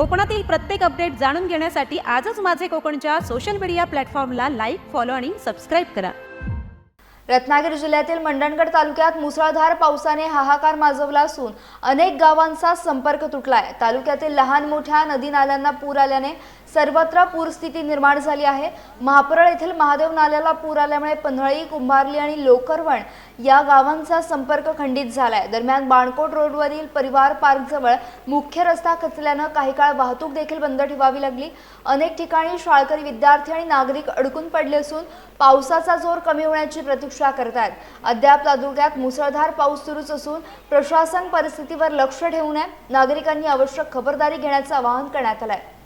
कोकणातील प्रत्येक अपडेट जाणून घेण्यासाठी आजच माझे कोकणच्या सोशल मीडिया प्लॅटफॉर्मला लाईक, फॉलो आणि सबस्क्राईब करा। रत्नागिरी जिल्ह्यातील मंडणगड तालुक्यात मुसळधार पावसाने हाहाकार माजवला असून अनेक गावांचा संपर्क तुटलाय। तालुक्यातील लहान मोठ्या नदी नाल्यांना पूर आल्याने सर्वत्र पूरस्थिती निर्माण झाली आहे। महापरळ येथील महादेव नाल्याला पूर आल्यामुळे पन्हाळी, कुंभारली आणि लोकरवण या गावांचा संपर्क खंडित झालाय। दरम्यान बाणकोट रोडवरील परिवार पार्क जवळ मुख्य रस्ता खचल्याने काही काळ वाहतूक देखील बंद ठेवावी लागली। अनेक ठिकाणी शाळकरी विद्यार्थी आणि नागरिक अडकून पडले असून पावसाचा जोर कमी होण्याची प्रतीक्षा करत आहेत। अद्याप तालुक्यात मुसळधार पाऊस सुरूच असून प्रशासन परिस्थितीवर लक्ष ठेवून आहे। नागरिकांनी आवश्यक खबरदारी घेण्याचे आवाहन करण्यात आले आहे।